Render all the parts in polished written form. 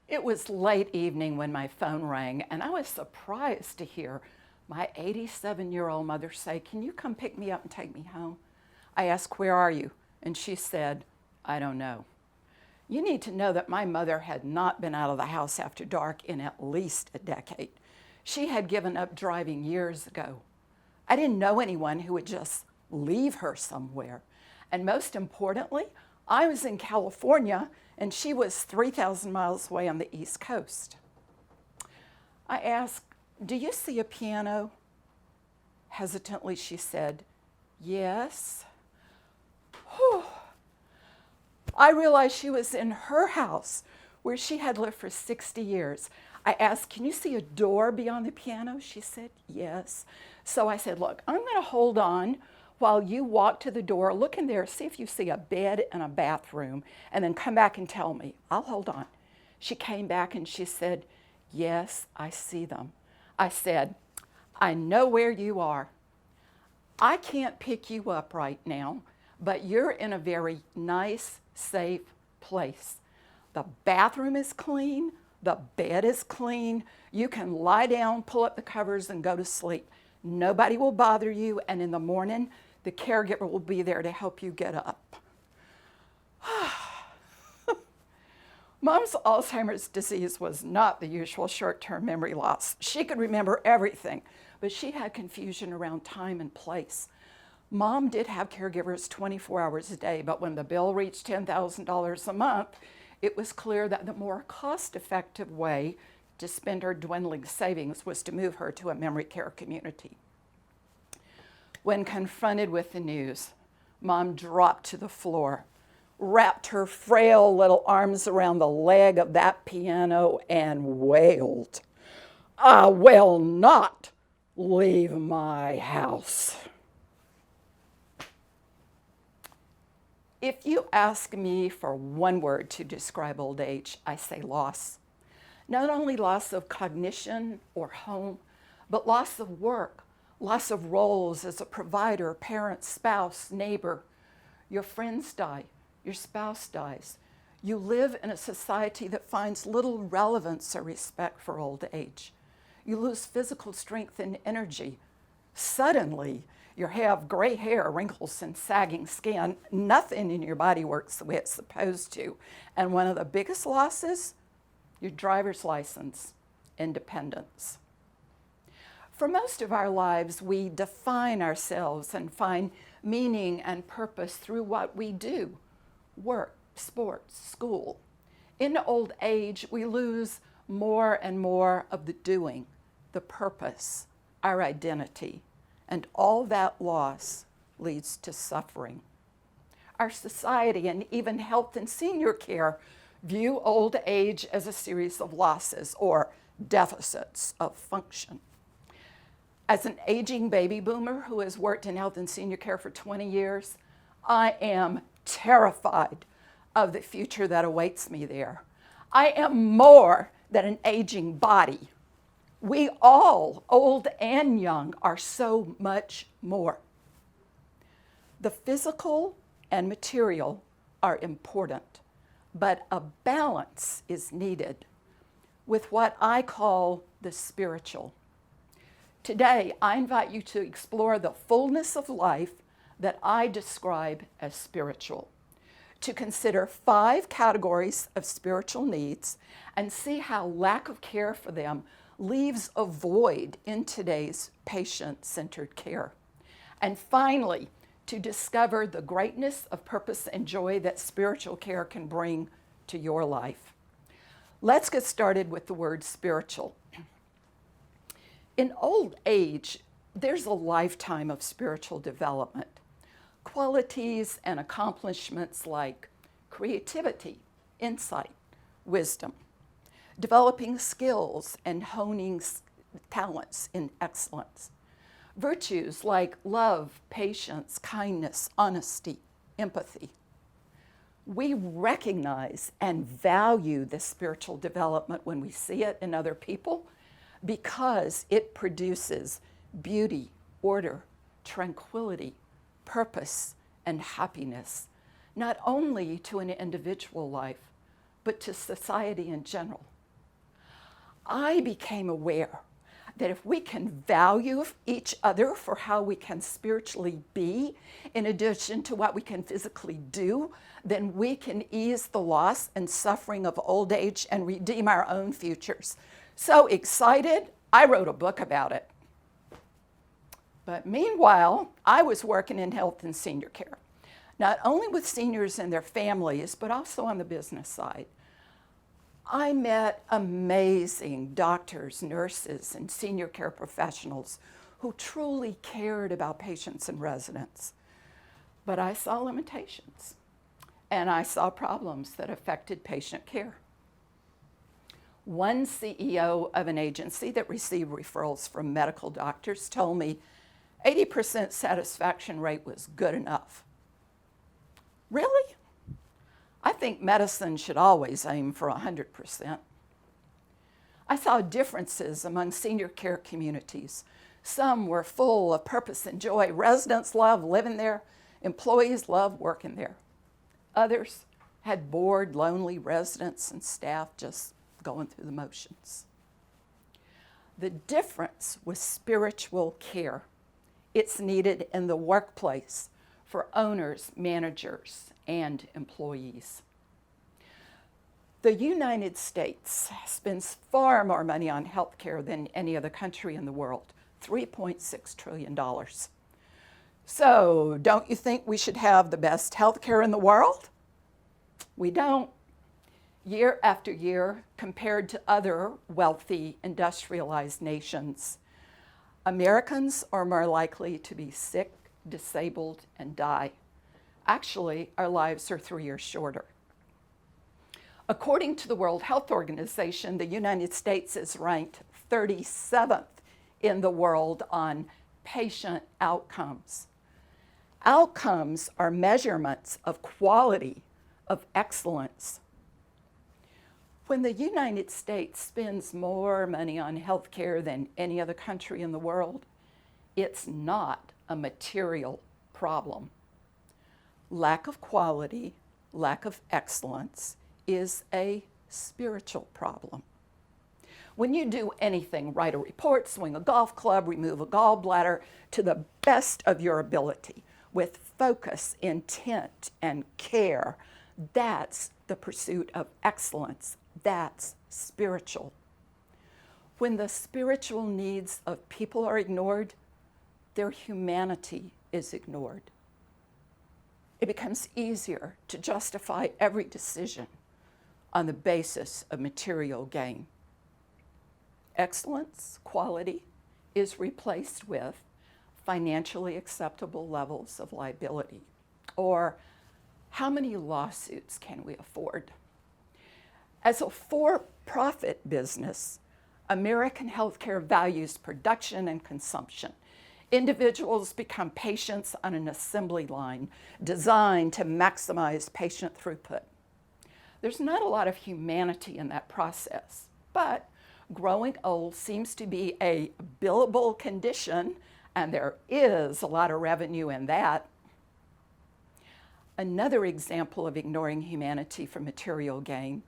It was late evening when my phone rang, and I was surprised to hear my 87-year-old mother say, "Can you come pick me up and take me home?" I asked, "Where are you?" And she said, "I don't know." You need to know that my mother had not been out of the house after dark in at least a decade. She had given up driving years ago. I didn't know anyone who would just leave her somewhere. And most importantly, I was in California and she was 3,000 miles away on the East Coast. I asked, "Do you see a piano?" Hesitantly, she said, "Yes." Whew. I realized she was in her house where she had lived for 60 years. I asked, "Can you see a door beyond the piano?" She said, "Yes." So I said, "Look, I'm going to hold on while you walk to the door, look in there, see if you see a bed and a bathroom, and then come back and tell me. I'll hold on." She came back and she said, "Yes, I see them." I said, "I know where you are. I can't pick you up right now, but you're in a very nice, safe place. The bathroom is clean, the bed is clean, you can lie down, pull up the covers, and go to sleep. Nobody will bother you, and in the morning, the caregiver will be there to help you get up." Mom's Alzheimer's disease was not the usual short-term memory loss. She could remember everything, but she had confusion around time and place. Mom did have caregivers 24 hours a day, but when the bill reached $10,000 a month, it was clear that the more cost-effective way to spend her dwindling savings was to move her to a memory care community. When confronted with the news, Mom dropped to the floor, wrapped her frail little arms around the leg of that piano and wailed, "I will not leave my house." If you ask me for one word to describe old age, I say loss. Not only loss of cognition or home, but loss of work, loss of roles as a provider, parent, spouse, neighbor. Your friends die, your spouse dies. You live in a society that finds little relevance or respect for old age. You lose physical strength and energy. Suddenly, you have gray hair, wrinkles, and sagging skin. Nothing in your body works the way it's supposed to. And one of the biggest losses, your driver's license, independence. For most of our lives, we define ourselves and find meaning and purpose through what we do: work, sports, school. In old age, we lose more and more of the doing, the purpose, our identity, and all that loss leads to suffering. Our society and even health and senior care view old age as a series of losses or deficits of function. As an aging baby boomer who has worked in health and senior care for 20 years, I am terrified of the future that awaits me there. I am more than an aging body. We all, old and young, are so much more. The physical and material are important, but a balance is needed with what I call the spiritual. Today, I invite you to explore the fullness of life that I describe as spiritual, to consider 5 categories of spiritual needs and see how lack of care for them leaves a void in today's patient-centered care. And finally, to discover the greatness of purpose and joy that spiritual care can bring to your life. Let's get started with the word spiritual. In old age, there's a lifetime of spiritual development. Qualities and accomplishments like creativity, insight, wisdom, developing skills and honing talents in excellence. Virtues like love, patience, kindness, honesty, empathy. We recognize and value this spiritual development when we see it in other people because it produces beauty, order, tranquility, purpose, and happiness, not only to an individual life, but to society in general. I became aware that if we can value each other for how we can spiritually be, in addition to what we can physically do, then we can ease the loss and suffering of old age and redeem our own futures. So excited, I wrote a book about it. But meanwhile, I was working in health and senior care, not only with seniors and their families, but also on the business side. I met amazing doctors, nurses, and senior care professionals who truly cared about patients and residents. But I saw limitations, and I saw problems that affected patient care. One CEO of an agency that received referrals from medical doctors told me 80% satisfaction rate was good enough. Really? I think medicine should always aim for 100%. I saw differences among senior care communities. Some were full of purpose and joy. Residents loved living there. Employees loved working there. Others had bored, lonely residents and staff just going through the motions. The difference was spiritual care. It's needed in the workplace for owners, managers, and employees. The United States spends far more money on health care than any other country in the world, $3.6 trillion. So, don't you think we should have the best health care in the world? We don't. Year after year, compared to other wealthy, industrialized nations, Americans are more likely to be sick, disabled, and die. Actually, our lives are 3 years shorter. According to the World Health Organization, the United States is ranked 37th in the world on patient outcomes. Outcomes are measurements of quality, of excellence. When the United States spends more money on health care than any other country in the world, it's not a material problem. Lack of quality, lack of excellence is a spiritual problem. When you do anything, write a report, swing a golf club, remove a gallbladder to the best of your ability with focus, intent, and care, that's the pursuit of excellence. That's spiritual. When the spiritual needs of people are ignored, their humanity is ignored. It becomes easier to justify every decision on the basis of material gain. Excellence, quality, is replaced with financially acceptable levels of liability, or how many lawsuits can we afford? As a for-profit business, American healthcare values production and consumption. Individuals become patients on an assembly line designed to maximize patient throughput. There's not a lot of humanity in that process, but growing old seems to be a billable condition, and there is a lot of revenue in that. Another example of ignoring humanity for material gain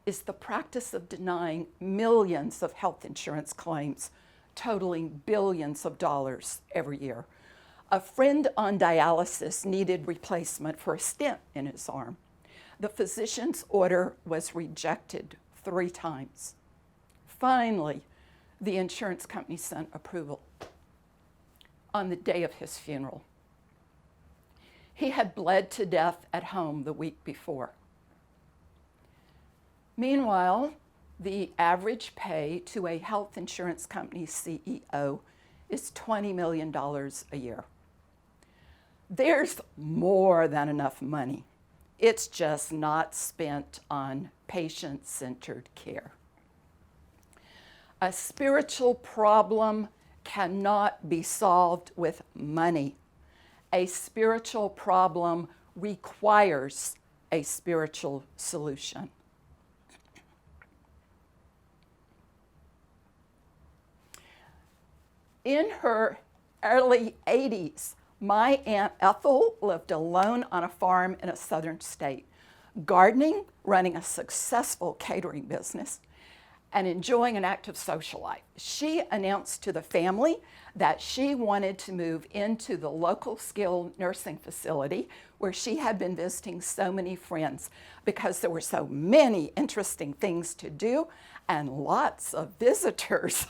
is the practice of denying millions of health insurance claims, totaling billions of dollars every year. A friend on dialysis needed replacement for a stent in his arm. The physician's order was rejected 3 times. Finally, the insurance company sent approval on the day of his funeral. He had bled to death at home the week before. Meanwhile, the average pay to a health insurance company CEO is $20 million a year. There's more than enough money. It's just not spent on patient-centered care. A spiritual problem cannot be solved with money. A spiritual problem requires a spiritual solution. In her early 80s, My Aunt Ethel lived alone on a farm in a southern state, gardening, running a successful catering business, and enjoying an active social life. She announced to the family that she wanted to move into the local skilled nursing facility where she had been visiting so many friends because there were so many interesting things to do and lots of visitors.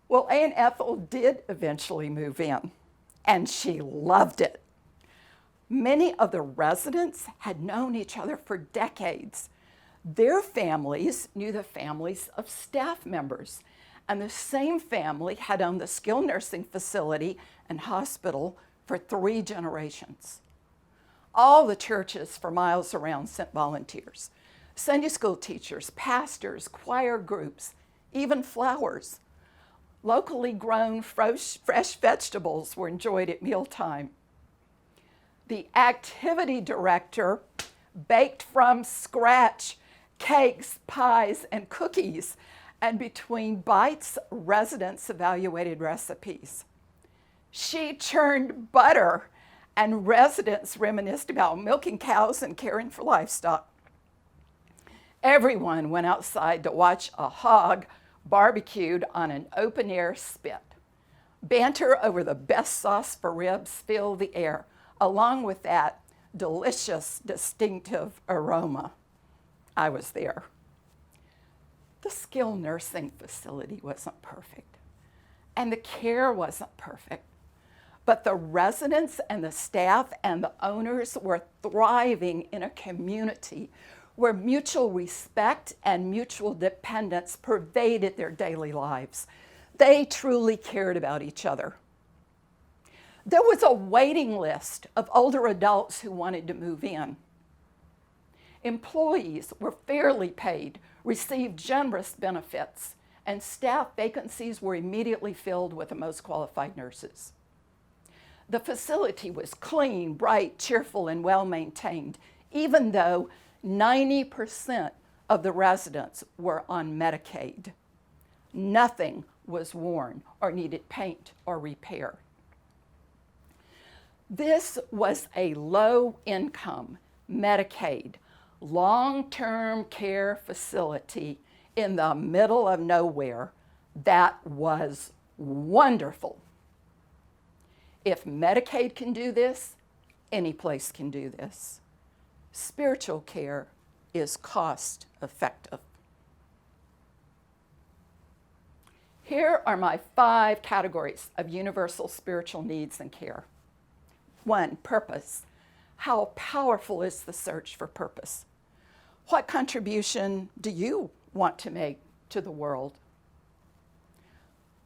Well, Aunt Ethel did eventually move in, and she loved it. Many of the residents had known each other for decades. Their families knew the families of staff members, and the same family had owned the skilled nursing facility and hospital for 3 generations. All the churches for miles around sent volunteers. Sunday school teachers, pastors, choir groups, even flowers. Locally grown fresh vegetables were enjoyed at mealtime. The activity director baked from scratch cakes, pies, and cookies, and between bites, residents evaluated recipes. She churned butter, and residents reminisced about milking cows and caring for livestock. Everyone went outside to watch a hog barbecued on an open-air spit. Banter over the best sauce for ribs filled the air, along with that delicious, distinctive aroma. I was there. The skilled nursing facility wasn't perfect, and the care wasn't perfect, but the residents and the staff and the owners were thriving in a community where mutual respect and mutual dependence pervaded their daily lives. They truly cared about each other. There was a waiting list of older adults who wanted to move in. Employees were fairly paid, received generous benefits, and staff vacancies were immediately filled with the most qualified nurses. The facility was clean, bright, cheerful, and well-maintained, even though 90% of the residents were on Medicaid. Nothing was worn or needed paint or repair. This was a low-income Medicaid long-term care facility in the middle of nowhere that was wonderful. If Medicaid can do this, any place can do this. Spiritual care is cost effective. Here are my 5 categories of universal spiritual needs and care. 1, purpose. How powerful is the search for purpose? What contribution do you want to make to the world?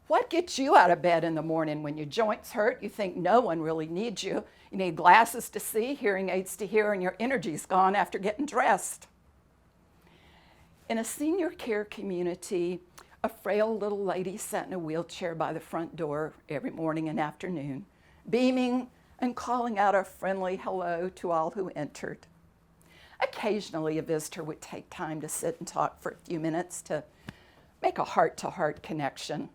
What gets you out of bed in the morning when your joints hurt, you think no one really needs you, you need glasses to see, hearing aids to hear, and your energy's gone after getting dressed? In a senior care community, a frail little lady sat in a wheelchair by the front door every morning and afternoon, beaming and calling out a friendly hello to all who entered. Occasionally, a visitor would take time to sit and talk for a few minutes to make a heart-to-heart connection.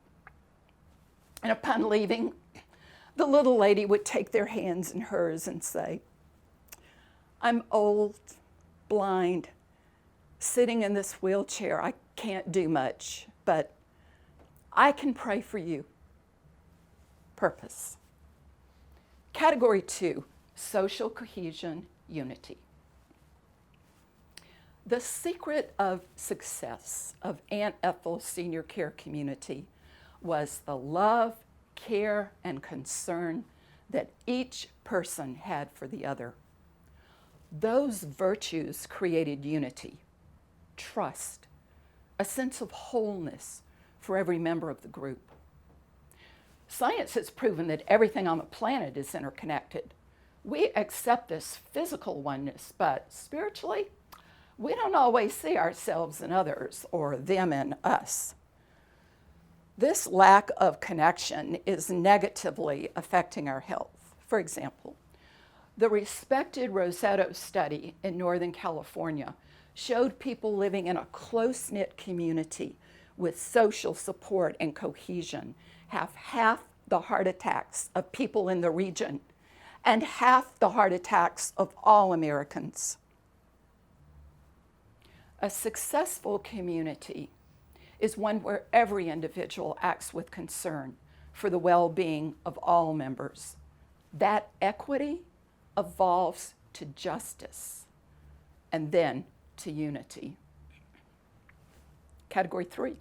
And upon leaving, the little lady would take their hands in hers and say, "I'm old, blind, sitting in this wheelchair. I can't do much, but I can pray for you." Purpose. Category 2, social cohesion, unity. The secret of success of Aunt Ethel's senior care community was the love, care, and concern that each person had for the other. Those virtues created unity, trust, a sense of wholeness for every member of the group. Science has proven that everything on the planet is interconnected. We accept this physical oneness, but spiritually, we don't always see ourselves in others or them in us. This lack of connection is negatively affecting our health. For example, the respected Rosetto study in Northern California showed people living in a close-knit community with social support and cohesion have half the heart attacks of people in the region and half the heart attacks of all Americans. A successful community is one where every individual acts with concern for the well-being of all members. That equity evolves to justice and then to unity. Category 3,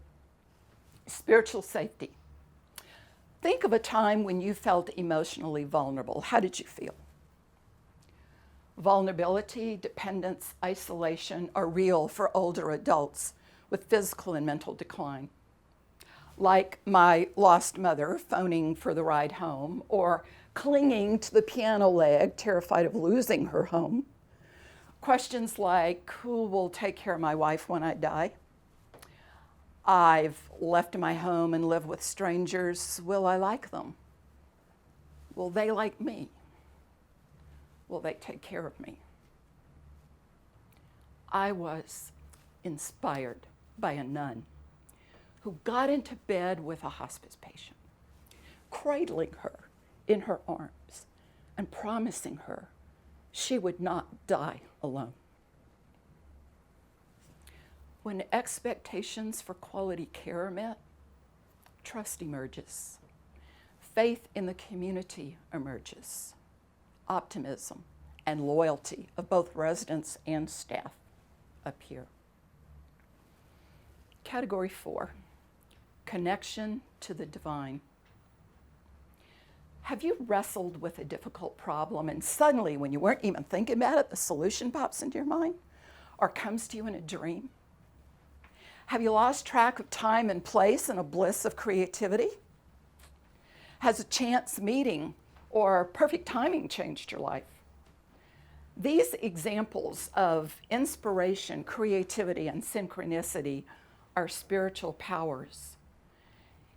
spiritual safety. Think of a time when you felt emotionally vulnerable. How did you feel? Vulnerability, dependence, isolation are real for older adults with physical and mental decline. Like my lost mother phoning for the ride home, or clinging to the piano leg, terrified of losing her home. Questions like, who will take care of my wife when I die? I've left my home and live with strangers. Will I like them? Will they like me? Will they take care of me? I was inspired by a nun who got into bed with a hospice patient, cradling her in her arms and promising her she would not die alone. When expectations for quality care are met, trust emerges. Faith in the community emerges. Optimism and loyalty of both residents and staff appear. Category 4, connection to the divine. Have you wrestled with a difficult problem and suddenly, when you weren't even thinking about it, the solution pops into your mind or comes to you in a dream? Have you lost track of time and place in a bliss of creativity? Has a chance meeting or perfect timing changed your life? These examples of inspiration, creativity, and synchronicity are spiritual powers.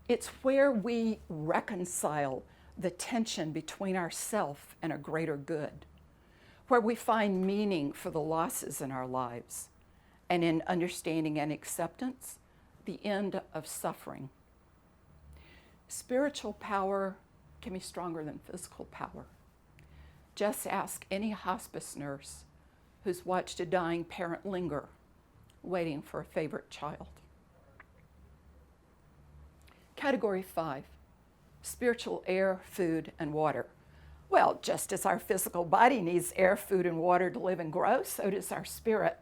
It's where we reconcile the tension between ourself and a greater good, where we find meaning for the losses in our lives, and in understanding and acceptance, the end of suffering. Spiritual power can be stronger than physical power. Just ask any hospice nurse who's watched a dying parent linger, waiting for a favorite child. Category 5, spiritual air, food, and water. Well, just as our physical body needs air, food, and water to live and grow, so does our spirit.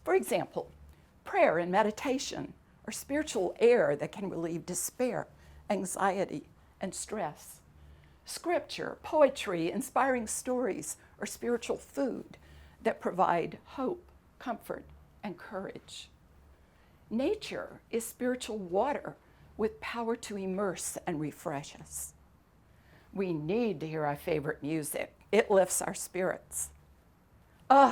For example, prayer and meditation are spiritual air that can relieve despair, anxiety, and stress. Scripture, poetry, inspiring stories are spiritual food that provide hope, comfort, and courage. Nature is spiritual water with power to immerse and refresh us. We need to hear our favorite music. It lifts our spirits.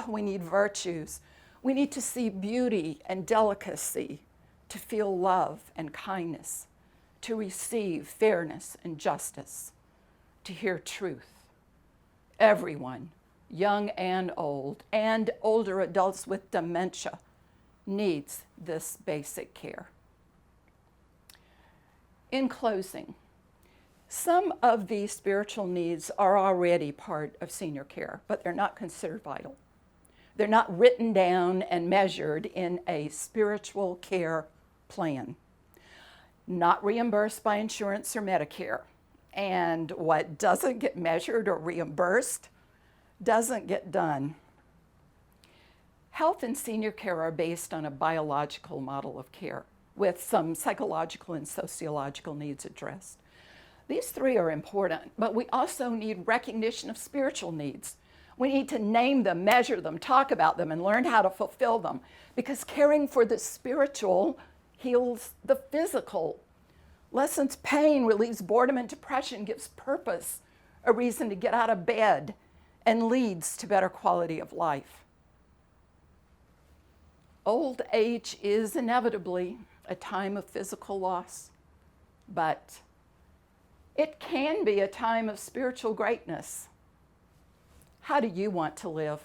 We need virtues. We need to see beauty and delicacy, to feel love and kindness, to receive fairness and justice, to hear truth. Everyone, young and older adults with dementia, needs this basic care. In closing, some of these spiritual needs are already part of senior care, but they're not considered vital. They're not written down and measured in a spiritual care plan, not reimbursed by insurance or Medicare. And what doesn't get measured or reimbursed doesn't get done. Health and senior care are based on a biological model of care with some psychological and sociological needs addressed. These three are important, but we also need recognition of spiritual needs. We need to name them, measure them, talk about them, and learn how to fulfill them, because caring for the spiritual heals the physical, lessens pain, relieves boredom and depression, gives purpose, a reason to get out of bed, and leads to better quality of life. Old age is inevitably a time of physical loss, but it can be a time of spiritual greatness. How do you want to live?